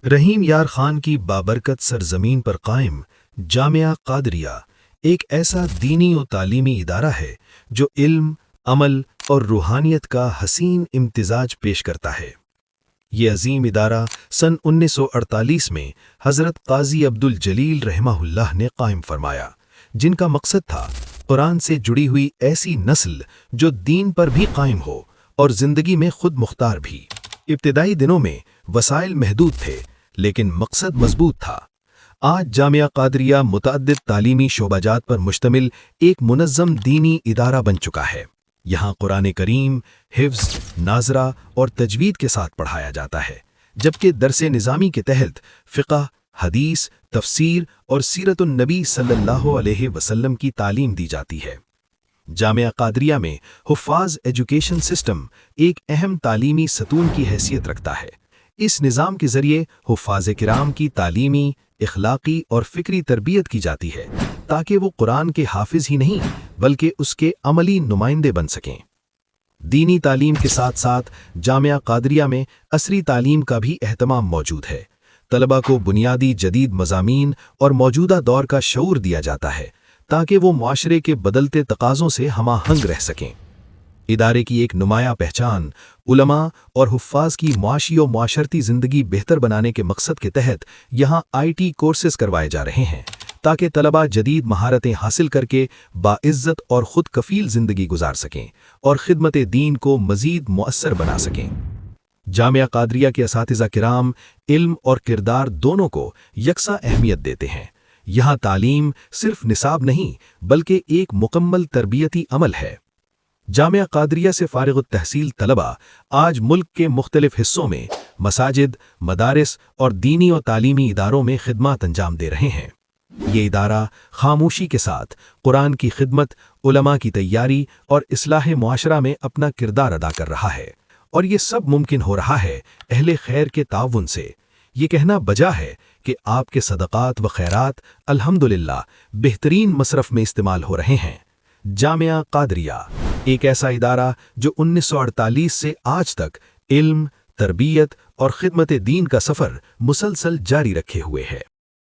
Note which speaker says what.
Speaker 1: رحیم یار خان کی بابرکت سرزمین پر قائم جامعہ قادریہ ایک ایسا دینی و تعلیمی ادارہ ہے جو علم، عمل اور روحانیت کا حسین امتزاج پیش کرتا ہے۔ یہ عظیم ادارہ سن 1948 میں حضرت قاضی عبدالجلیل رحمہ اللہ نے قائم فرمایا، جن کا مقصد تھا قرآن سے جڑی ہوئی ایسی نسل جو دین پر بھی قائم ہو اور زندگی میں خود مختار بھی۔ ابتدائی دنوں میں وسائل محدود تھے لیکن مقصد مضبوط تھا۔ آج جامعہ قادریہ متعدد تعلیمی شعبہ جات پر مشتمل ایک منظم دینی ادارہ بن چکا ہے۔ یہاں قرآن کریم، حفظ، ناظرہ اور تجوید کے ساتھ پڑھایا جاتا ہے، جبکہ درس نظامی کے تحت فقہ، حدیث، تفسیر اور سیرت النبی صلی اللہ علیہ وسلم کی تعلیم دی جاتی ہے۔ جامعہ قادریہ میں حفاظ ایجوکیشن سسٹم ایک اہم تعلیمی ستون کی حیثیت رکھتا ہے۔ اس نظام کے ذریعے حفاظ کرام کی تعلیمی، اخلاقی اور فکری تربیت کی جاتی ہے تاکہ وہ قرآن کے حافظ ہی نہیں بلکہ اس کے عملی نمائندے بن سکیں۔ دینی تعلیم کے ساتھ ساتھ جامعہ قادریہ میں عصری تعلیم کا بھی اہتمام موجود ہے۔ طلباء کو بنیادی جدید مضامین اور موجودہ دور کا شعور دیا جاتا ہے تاکہ وہ معاشرے کے بدلتے تقاضوں سے ہم آہنگ رہ سکیں۔ ادارے کی ایک نمایاں پہچان علماء اور حفاظ کی معاشی و معاشرتی زندگی بہتر بنانے کے مقصد کے تحت یہاں IT کورسز کروائے جا رہے ہیں تاکہ طلباء جدید مہارتیں حاصل کر کے باعزت اور خود کفیل زندگی گزار سکیں اور خدمت دین کو مزید مؤثر بنا سکیں۔ جامعہ قادریہ کے اساتذہ کرام علم اور کردار دونوں کو یکساں اہمیت دیتے ہیں۔ یہاں تعلیم صرف نصاب نہیں بلکہ ایک مکمل تربیتی عمل ہے۔ جامعہ قادریہ سے فارغ التحصیل طلباء آج ملک کے مختلف حصوں میں مساجد، مدارس اور دینی و تعلیمی اداروں میں خدمات انجام دے رہے ہیں۔ یہ ادارہ خاموشی کے ساتھ قرآن کی خدمت، علماء کی تیاری اور اصلاح معاشرہ میں اپنا کردار ادا کر رہا ہے، اور یہ سب ممکن ہو رہا ہے اہل خیر کے تعاون سے۔ یہ کہنا بجا ہے کہ آپ کے صدقات و خیرات الحمدللہ بہترین مصرف میں استعمال ہو رہے ہیں۔ جامعہ قادریہ ایک ایسا ادارہ جو 1948 سے آج تک علم، تربیت اور خدمت دین کا سفر مسلسل جاری رکھے ہوئے ہے۔